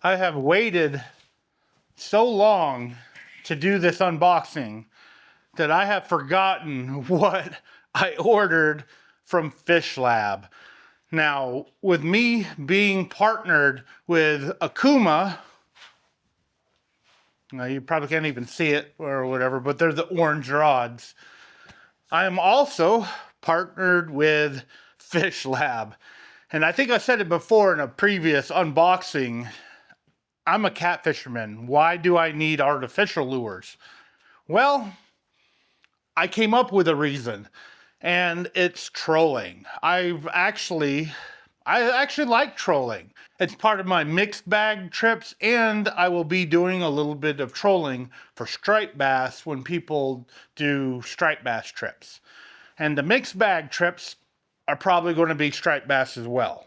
I have waited so long to do this unboxing that I have forgotten what I ordered from FishLab. Now, with me being partnered with Akuma, now you probably can't even see it or whatever, but they're the orange rods. I am also partnered with FishLab. And I think I said it before in a previous unboxing. I'm a catfisherman. Why do I need artificial lures? Well, I came up with a reason, and it's trolling. I actually like trolling. It's part of my mixed bag trips, and I will be doing a little bit of trolling for striped bass when people do striped bass trips. And the mixed bag trips are probably going to be striped bass as well.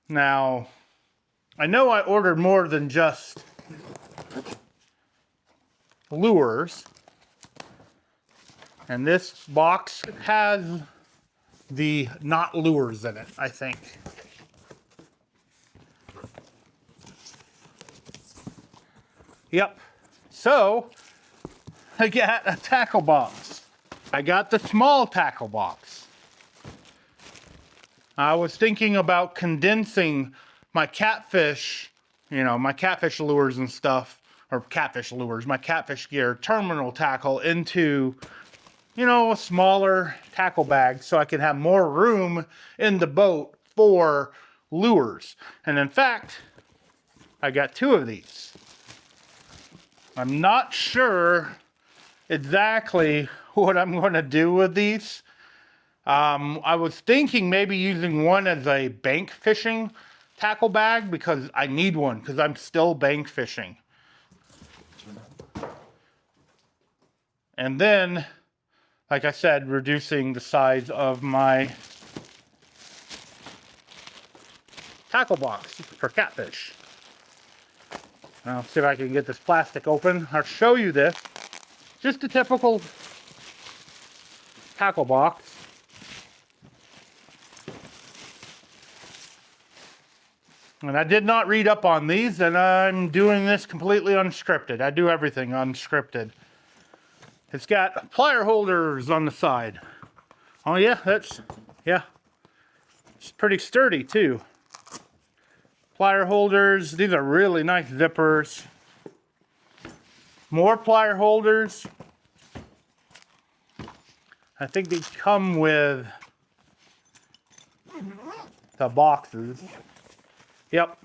Now, I know I ordered more than just lures. And this box has the not lures in it, I think. Yep. So, I got a tackle box. I got the small tackle box. I was thinking about condensing my catfish, my catfish lures and stuff, or catfish lures, my catfish gear terminal tackle into, a smaller tackle bag so I could have more room in the boat for lures. And in fact, I got 2 of these. I'm not sure exactly what I'm going to do with these. I was thinking maybe using one as a bank fishing tackle bag because I need one because I'm still bank fishing. And then, like I said, reducing the size of my tackle box for catfish. I'll see if I can get this plastic open. I'll show you this. Just a typical tackle box. And I did not read up on these, and I'm doing this completely unscripted. I do everything unscripted. It's got plier holders on the side. Oh yeah, it's pretty sturdy too. Plier holders, these are really nice zippers. More plier holders. I think these come with the boxes. Yep.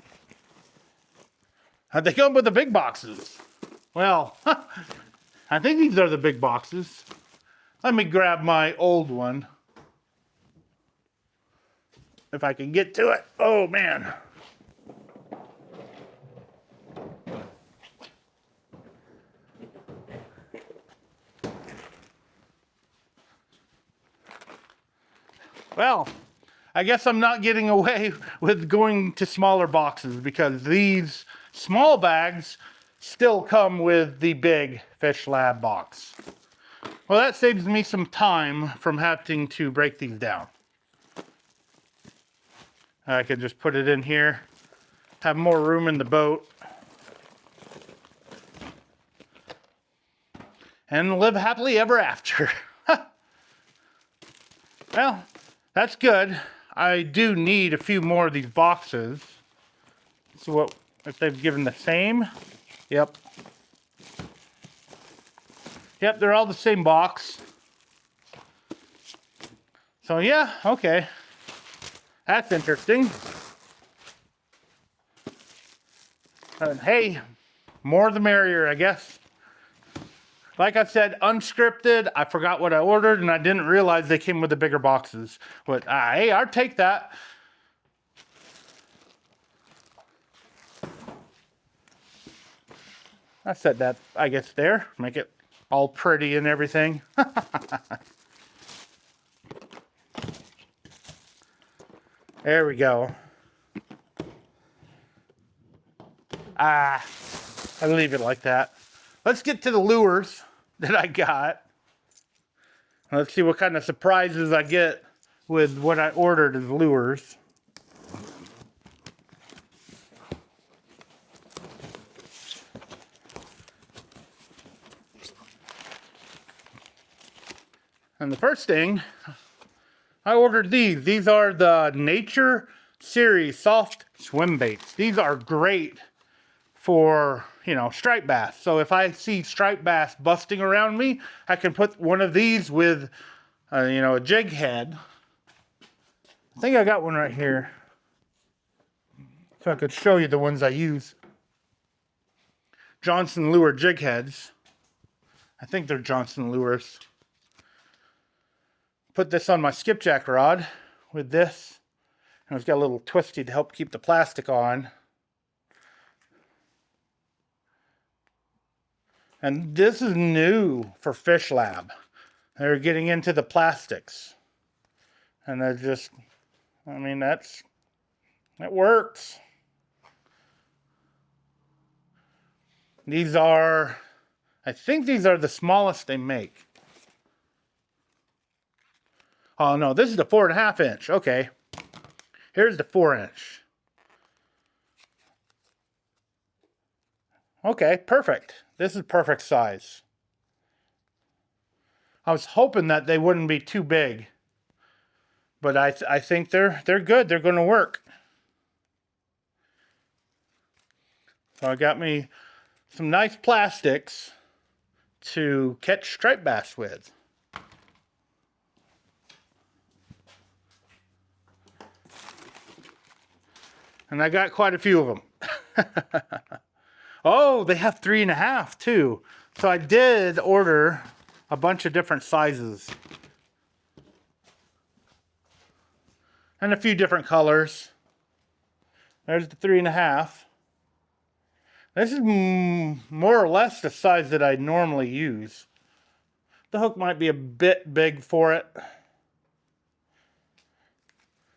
They come with the big boxes. Well, I think these are the big boxes. Let me grab my old one. If I can get to it. Oh, man. Well, I guess I'm not getting away with going to smaller boxes because these small bags still come with the big FishLab box. Well, that saves me some time from having to break these down. I can just put it in here, have more room in the boat, and live happily ever after. Well, that's good. I do need a few more of these boxes. So what if they've given the same? Yep. Yep, they're all the same box. So yeah, okay. That's interesting. Hey, more the merrier, I guess. Like I said, unscripted. I forgot what I ordered, and I didn't realize they came with the bigger boxes. But hey, I'll take that. I set that, I guess, there. Make it all pretty and everything. There we go. I'll leave it like that. Let's get to the lures that I got. Let's see what kind of surprises I get with what I ordered as lures. And the first thing, I ordered these. These are the Nature Series Soft Swim Baits. These are great for, you know, striped bass. So if I see striped bass busting around me, I can put one of these with, you know, a jig head. I think I got one right here, so I could show you the ones I use. Johnson lure jig heads. I think they're Johnson lures. Put this on my skipjack rod with this. And it's got a little twisty to help keep the plastic on. And this is new for FishLab. They're getting into the plastics. And they're just, I mean, that works. These are, I think these are the smallest they make. Oh no, this is the 4.5 inch. Okay. Here's the 4 inch. Okay, perfect. This is perfect size. I was hoping that they wouldn't be too big. But I think they're good. They're going to work. So I got me some nice plastics to catch striped bass with. And I got quite a few of them. Oh, they have 3.5 too. So I did order a bunch of different sizes. And a few different colors. There's the 3.5. This is more or less the size that I normally use. The hook might be a bit big for it.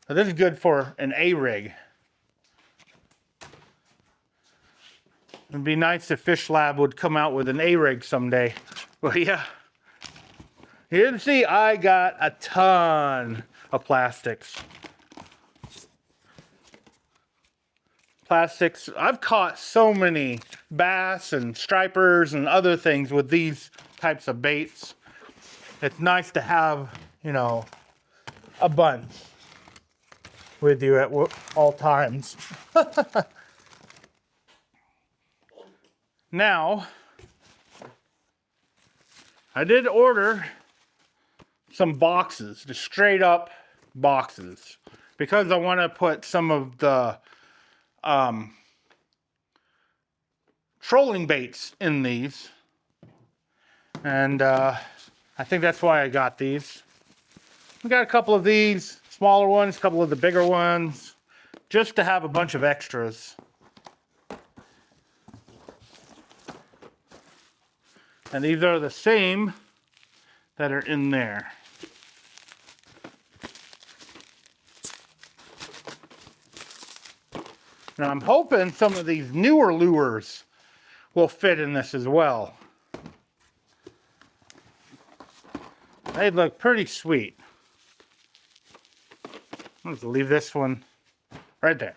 But this is good for an A-rig. It'd be nice if FishLab would come out with an A-rig someday. But yeah. You can see I got a ton of plastics. Plastics. I've caught so many bass and stripers and other things with these types of baits. It's nice to have, you know, a bunch with you at all times. Now, I did order some boxes, just straight up boxes, because I want to put some of the trolling baits in these. And I think that's why I got these. We got a couple of these, smaller ones, a couple of the bigger ones, just to have a bunch of extras. And these are the same that are in there. Now I'm hoping some of these newer lures will fit in this as well. They look pretty sweet. Let's leave this one right there.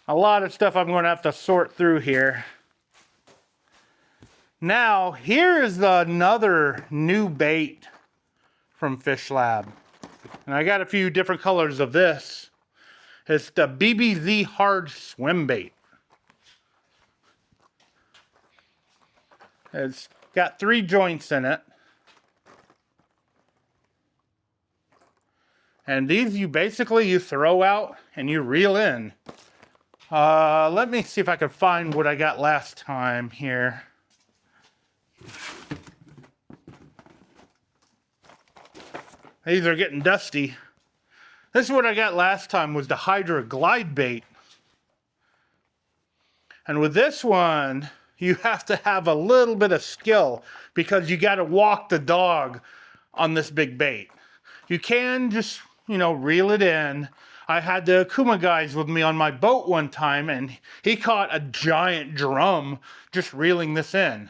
A lot of stuff I'm going to have to sort through here. Now, here is another new bait from FishLab. And I got a few different colors of this. It's the BBZ Hard Swim Bait. It's got 3 joints in it. And these you throw out and you reel in. Let me see if I can find what I got last time here. These are getting dusty. This is what I got last time, was the Hydra Glide Bait. And with this one, you have to have a little bit of skill because you got to walk the dog on this big bait. You can just, you know, reel it in. I had the Akuma guys with me on my boat one time, and he caught a giant drum just reeling this in.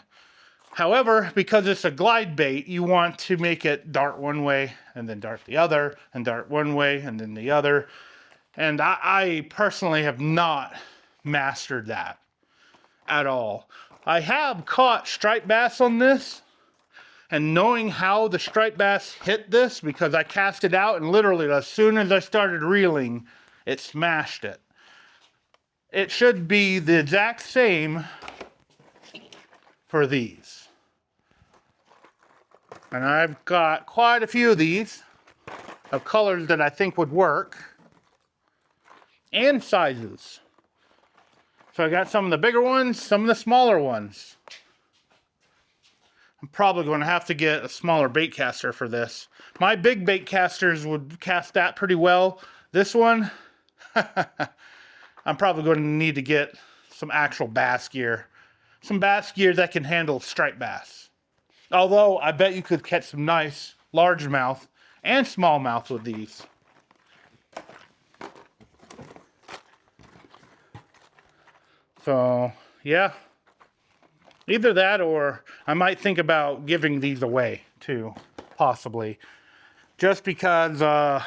However, because it's a glide bait, you want to make it dart one way and then dart the other and dart one way and then the other. And I personally have not mastered that at all. I have caught striped bass on this, And knowing how the striped bass hit this, because I cast it out and literally as soon as I started reeling, it smashed it. It should be the exact same for these. And I've got quite a few of these, of colors that I think would work, and sizes. So I got some of the bigger ones, some of the smaller ones. I'm probably going to have to get a smaller bait caster for this. My big bait casters would cast that pretty well. This one, I'm probably going to need to get some actual bass gear. Some bass gear that can handle striped bass. Although, I bet you could catch some nice largemouth and smallmouth with these. So, yeah. Either that or I might think about giving these away, too. Possibly. Just because I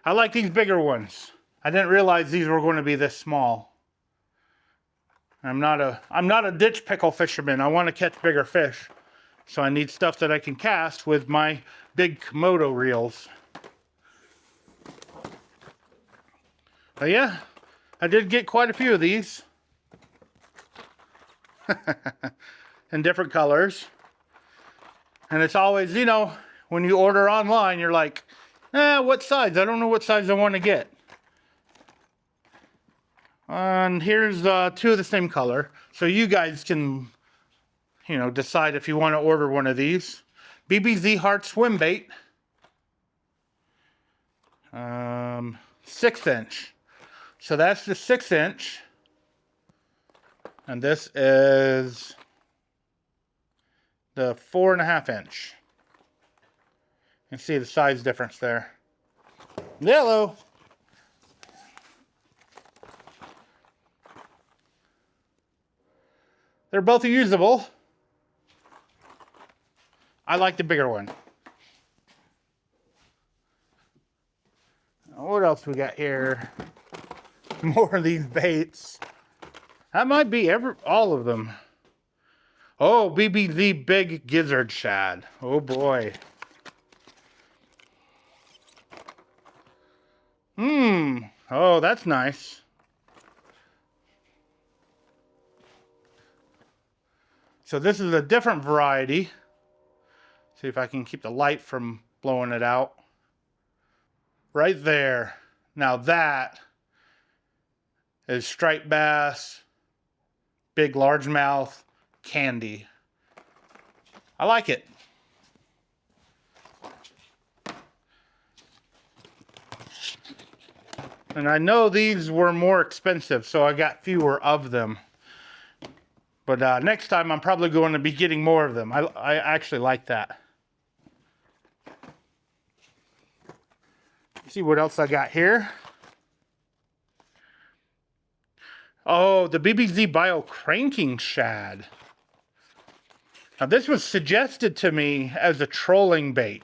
like these bigger ones. I didn't realize these were going to be this small. I'm not a ditch pickle fisherman. I want to catch bigger fish. So I need stuff that I can cast with my big Komodo reels. But yeah, I did get quite a few of these. In different colors. And it's always, you know, when you order online, you're like, what size? I don't know what size I want to get. And here's two of the same color. So you guys can, you know, decide if you want to order one of these. BBZ Heart Swimbait. 6-inch. So that's the 6-inch. And this is the 4.5-inch. You can see the size difference there. Yellow. They're both usable. I like the bigger one. What else we got here? More of these baits. That might be all of them. Oh, BBZ Big Gizzard Shad. Oh boy. Oh, that's nice. So this is a different variety. See if I can keep the light from blowing it out. Right there. Now that is striped bass, big largemouth, candy. I like it. And I know these were more expensive, so I got fewer of them. But next time I'm probably going to be getting more of them. I actually like that. Let's see what else I got here. Oh, the BBZ Bio Cranking Shad. Now this was suggested to me as a trolling bait.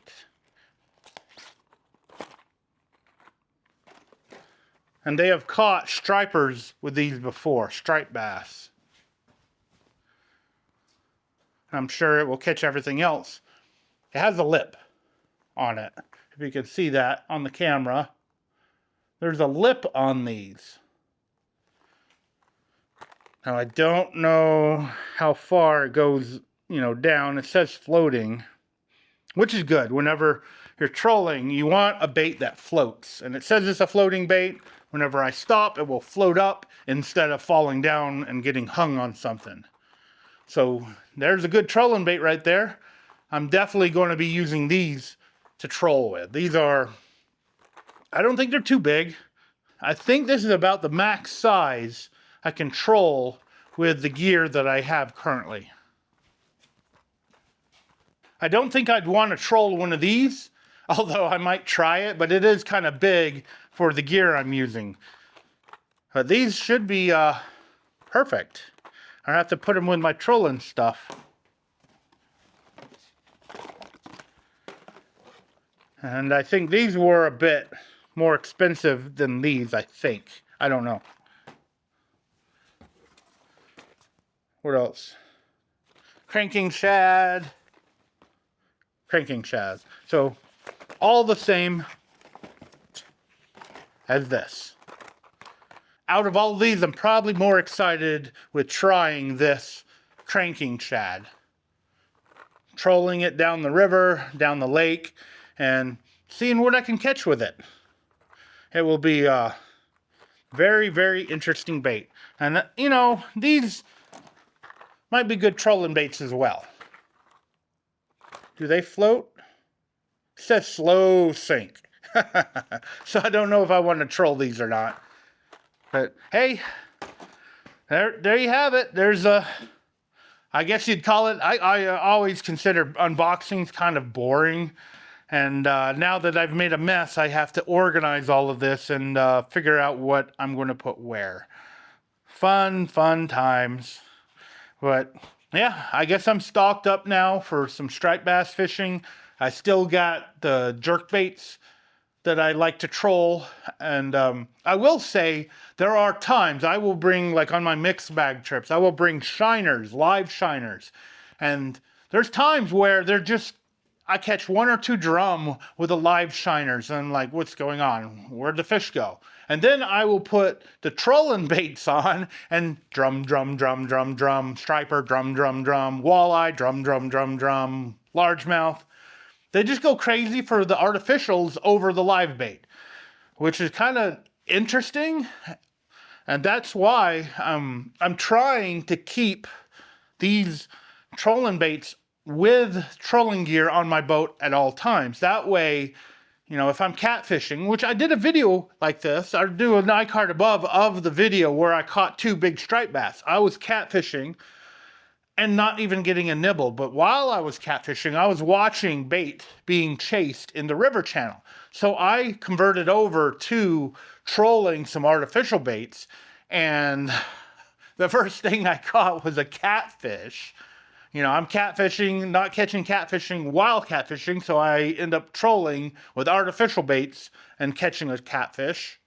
And they have caught stripers with these before, striped bass. I'm sure it will catch everything else. It has a lip on it. If you can see that on the camera. There's a lip on these. Now I don't know how far it goes, you know, down. It says floating, which is good. Whenever you're trolling, you want a bait that floats. And it says it's a floating bait. Whenever I stop, it will float up instead of falling down and getting hung on something. So there's a good trolling bait right there. I'm definitely going to be using these to troll with. These are, I don't think they're too big. I think this is about the max size I can troll with the gear that I have currently. I don't think I'd want to troll one of these, although I might try it, but it is kind of big for the gear I'm using. But these should be perfect. I have to put them with my trolling stuff. And I think these were a bit more expensive than these, I think. I don't know. What else? Cranking shad. cranking shads. So all the same as this. Out of all of these, I'm probably more excited with trying this cranking shad. Trolling it down the river, down the lake, and seeing what I can catch with it. It will be a very, very interesting bait. And, you know, these might be good trolling baits as well. Do they float? It says slow sink. So I don't know if I want to troll these or not. But hey, there you have it. There's a, I guess you'd call it, I always consider unboxings kind of boring. And now that I've made a mess, I have to organize all of this and figure out what I'm going to put where. Fun times. But yeah, I guess I'm stocked up now for some striped bass fishing. I still got the jerk baits that I like to troll. And I will say there are times I will bring, like on my mixed bag trips, I will bring shiners, live shiners. And there's times where they're just, I catch 1 or 2 drum with the live shiners and I'm like, what's going on? Where'd the fish go? And then I will put the trolling baits on and drum, striper, drum, walleye, drum, largemouth. They just go crazy for the artificials over the live bait, which is kind of interesting. And that's why I'm trying to keep these trolling baits with trolling gear on my boat at all times. That way, you know, if I'm catfishing, which I did a video like this, I'll do an iCard above of the video where I caught 2 big striped bass. I was catfishing and not even getting a nibble. But while I was catfishing, I was watching bait being chased in the river channel. So I converted over to trolling some artificial baits. And the first thing I caught was a catfish. You know, I'm catfishing, not catching catfishing while catfishing, so I end up trolling with artificial baits and catching a catfish.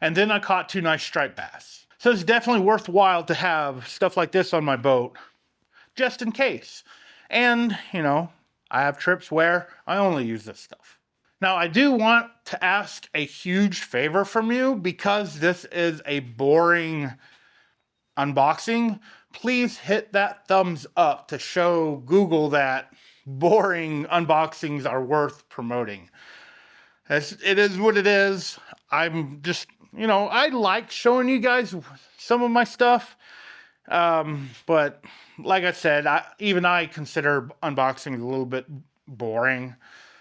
And then I caught 2 nice striped bass. So it's definitely worthwhile to have stuff like this on my boat, just in case. And, you know, I have trips where I only use this stuff. Now, I do want to ask a huge favor from you, because this is a boring unboxing. Please hit that thumbs up to show Google that boring unboxings are worth promoting. It is what it is. I'm just, you know, I like showing you guys some of my stuff. But like I said, even I consider unboxing a little bit boring.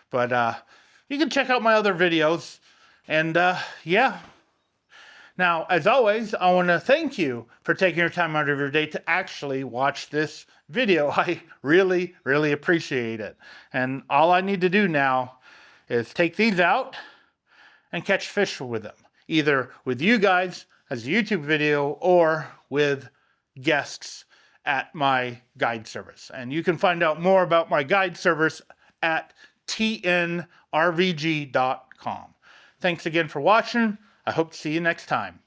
But you can check out my other videos. And yeah. Now, as always, I want to thank you for taking your time out of your day to actually watch this video. I really, really appreciate it. And all I need to do now is take these out and catch fish with them. Either with you guys as a YouTube video or with guests at my guide service. And you can find out more about my guide service at tnrvg.com. Thanks again for watching. I hope to see you next time.